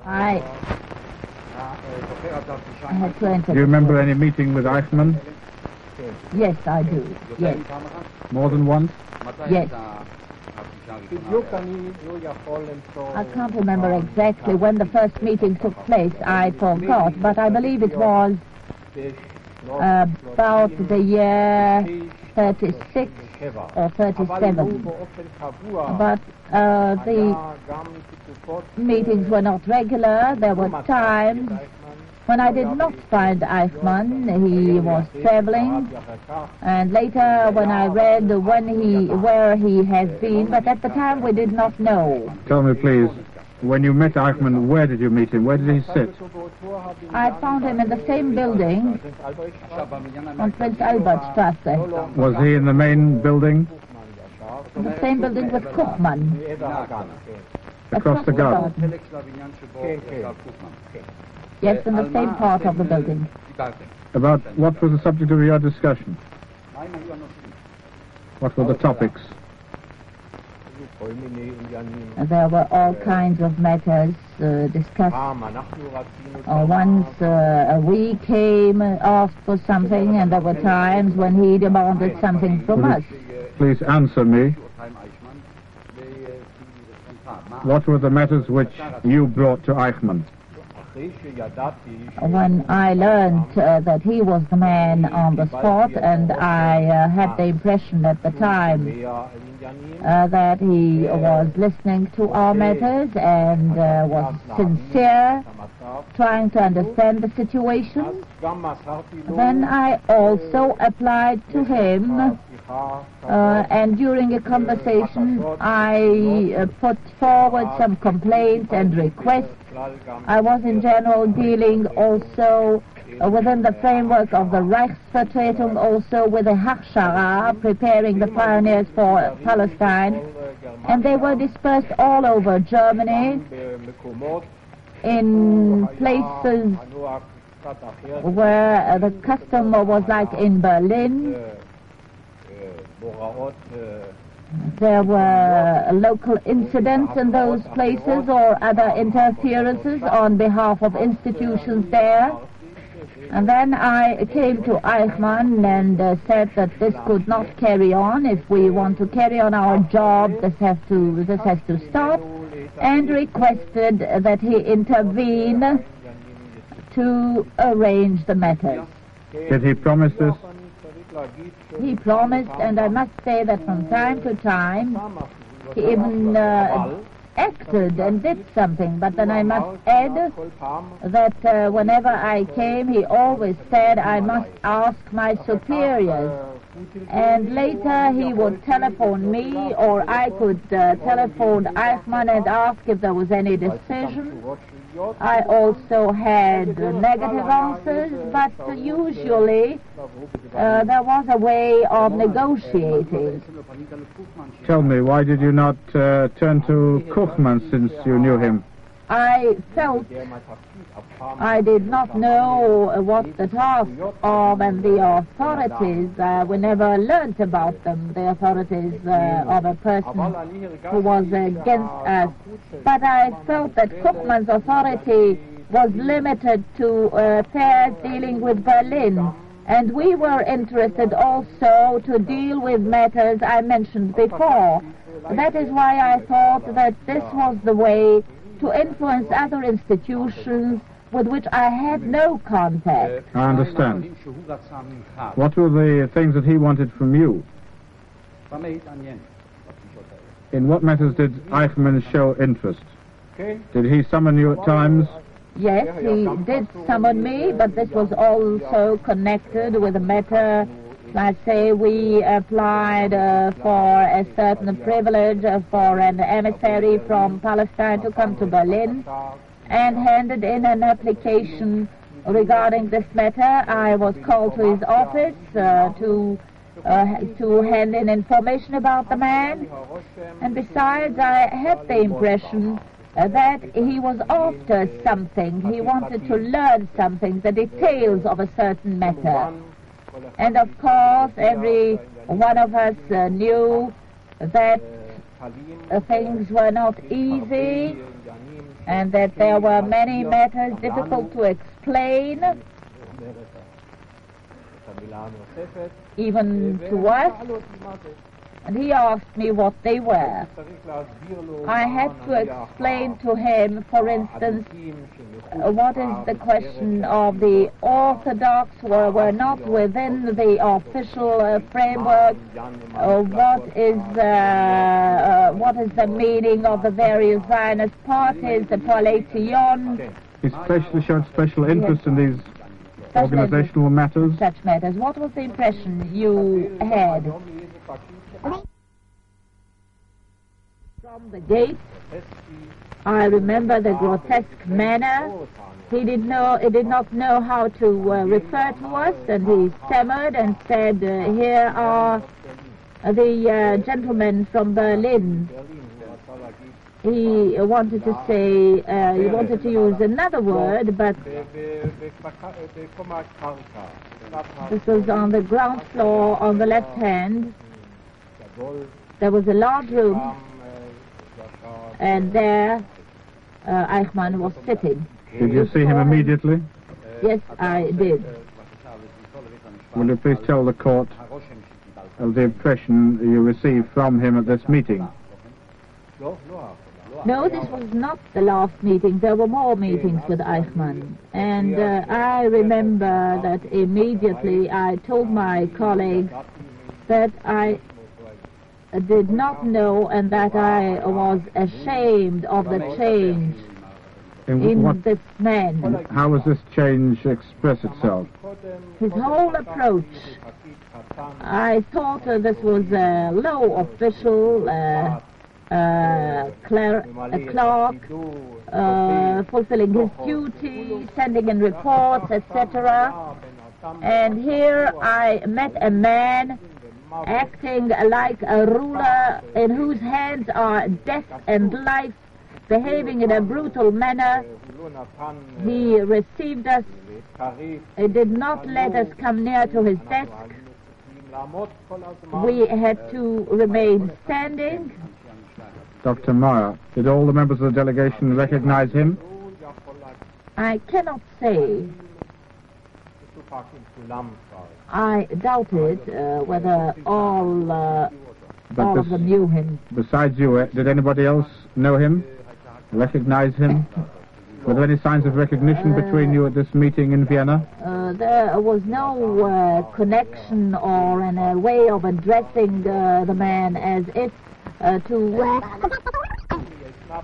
I had to enter. Do you remember any meeting with Eichmann? Yes, I do. Yes. More than once? Yes. I can't remember exactly when the first meeting took place. I forgot, but I believe it was about the year 36 or 37. But the meetings were not regular. There were times when I did not find Eichmann. He was traveling, and later when I read where he has been, but at the time we did not know. Tell me, please, when you met Eichmann, where did you meet him? Where did he sit? I found him in the same building on Prince Albert Strasse. Was he in the main building? The same building with Kuchmann. Across the garden? Yes, in the same part of the building. About what was the subject of your discussion? What were the topics? There were all kinds of matters discussed. Once we came, asked for something, and there were times when he demanded something from us. Please answer me. What were the matters which you brought to Eichmann? When I learned that he was the man on the spot, and I had the impression at the time that he was listening to our matters and was sincere, trying to understand the situation, then I also applied to him, and during a conversation I put forward some complaints and requests. I was in general dealing also within the framework of the Reichsvertretung, also with the Hachshara, preparing the pioneers for Palestine, and they were dispersed all over Germany in places where the custom was like in Berlin. There were local incidents in those places or other interferences on behalf of institutions there. And then I came to Eichmann and said that this could not carry on. If we want to carry on our job, this has to stop, and requested that he intervene to arrange the matters. Did he promise this? He promised, and I must say that from time to time he even acted and did something. But then I must add that whenever I came, he always said I must ask my superiors. And later he would telephone me, or I could telephone Eichmann and ask if there was any decision. I also had negative answers, but usually there was a way of negotiating. Tell me, why did you not turn to Kuchmann since you knew him? I felt I did not know what the tasks of and the authorities. We never learnt about them, the authorities of a person who was against us. But I felt that Kuchmann's authority was limited to affairs dealing with Berlin. And we were interested also to deal with matters I mentioned before. That is why I thought that this was the way to influence other institutions with which I had no contact. I understand. What were the things that he wanted from you? In what matters did Eichmann show interest? Did he summon you at times? Yes, he did summon me, but this was also connected with a matter. Let's say we applied for a certain privilege for an emissary from Palestine to come to Berlin, and handed in an application regarding this matter. I was called to his office to hand in information about the man, and besides I had the impression that he was after something. He wanted to learn something, the details of a certain matter. And of course, every one of us knew that things were not easy, and that there were many matters difficult to explain, even to us, and he asked me what they were. I had to explain to him, for instance, what is the question of the Orthodox were not within the official framework, what is the meaning of the various Zionist parties, the Laetzion. He especially showed special interest in these organizational matters. Such matters. What was the impression you had? From the gate, I remember the grotesque manner. He did not know how to refer to us, and he stammered and said, here are the gentlemen from Berlin. He wanted to say, he wanted to use another word, but this was on the ground floor on the left hand. There was a large room, and there Eichmann was sitting. Did you see him immediately? Yes, I did. Will you please tell the court of the impression you received from him at this meeting? No, this was not the last meeting. There were more meetings with Eichmann. And I remember that immediately I told my colleagues that I did not know and that I was ashamed of the change in this man. How was this change express itself? His whole approach. I thought this was a low official, a clerk, fulfilling his duty, sending in reports, etc. And here I met a man acting like a ruler in whose hands are death and life, behaving in a brutal manner. He received us. He did not let us come near to his desk. We had to remain standing. Dr. Meyer, did all the members of the delegation recognize him? I cannot say. I doubted whether all of them knew him. Besides you, did anybody else know him, recognize him? Were there any signs of recognition between you at this meeting in Vienna? There was no connection or a way of addressing the man as if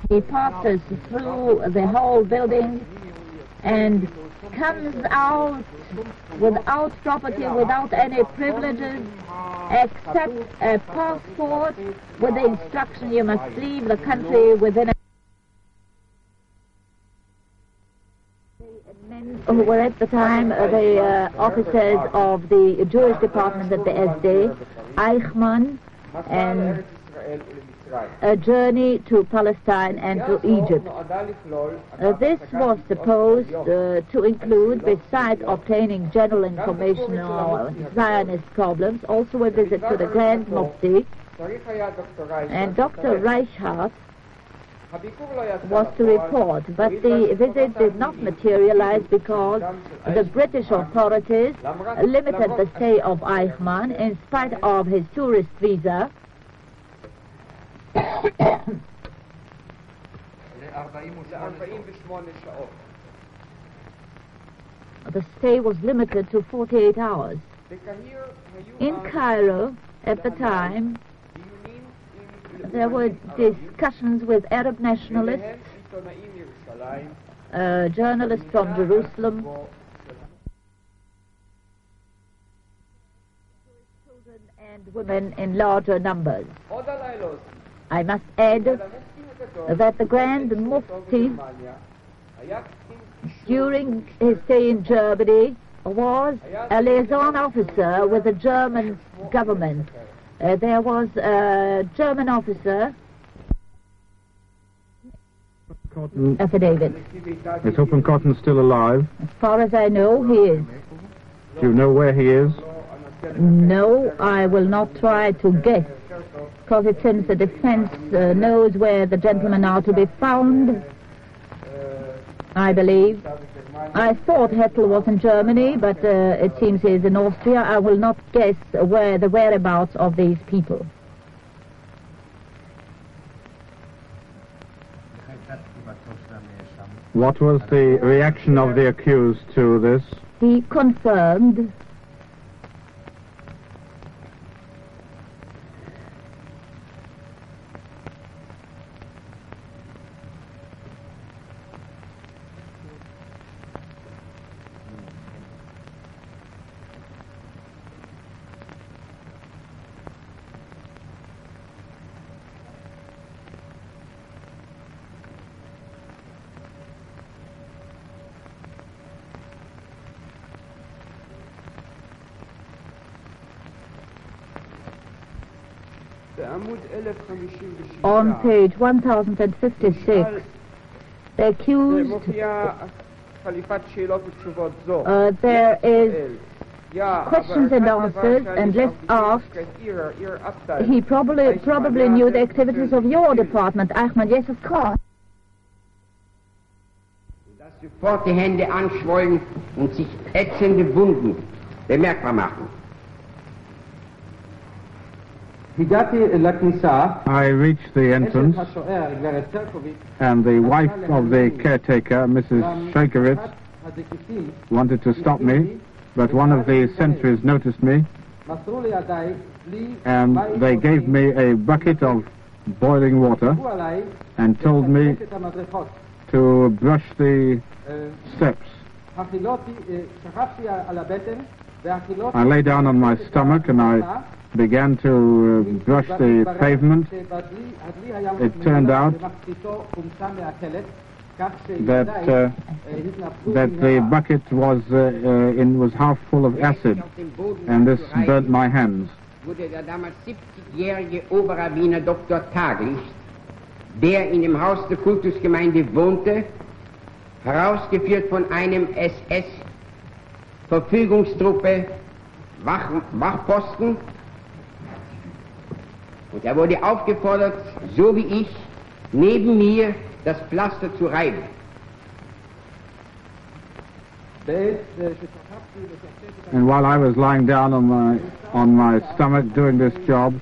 he passed us through the whole building and comes out without property, without any privileges, except a passport with the instruction you must leave the country within men who were at the time the officers of the Jewish department at the SD, Eichmann, and a journey to Palestine and to Egypt. This was supposed to include, besides obtaining general information on Zionist problems, also a visit to the Grand Mufti, and Dr. Reichhardt was to report, but the visit did not materialize because the British authorities limited the stay of Eichmann in spite of his tourist visa. The stay was limited to 48 hours. In Cairo, at the time, there were discussions with Arab nationalists, journalists from Jerusalem, children and women in larger numbers. I must add that the Grand Mufti, during his stay in Germany, was a liaison officer with the German government. There was a German officer. Affidavit. Is Hoppen Cotton still alive? As far as I know, he is. Do you know where he is? No, I will not try to guess, because it seems the defense knows where the gentlemen are to be found. I believe. I thought Hetzel was in Germany, but it seems he is in Austria. I will not guess where the whereabouts of these people. What was the reaction of the accused to this? He confirmed. On page 1056, the accused, there is questions and answers, and let's ask, he probably knew the activities of your department, Eichmann. Yes, of course. Dass sofort die Hände anschwollen und sich ätzende Wunden bemerkbar machen. I reached the entrance, and the wife of the caretaker, Mrs. Scheikowitz, wanted to stop me, but one of the sentries noticed me, and they gave me a bucket of boiling water and told me to brush the steps. I lay down on my stomach and I began to brush the pavement. It turned out that the bucket was half full of acid, and this burnt my hands. Wurde der damals 70-jährige Oberrabbiner Dr. Taglicht, der in dem Haus der Kultusgemeinde wohnte, herausgeführt von einem SS-Verfügungstruppe Wachposten, und er wurde aufgefordert, so wie ich, neben mir das Pflaster zu reiben. And while I was lying down on my stomach doing this job,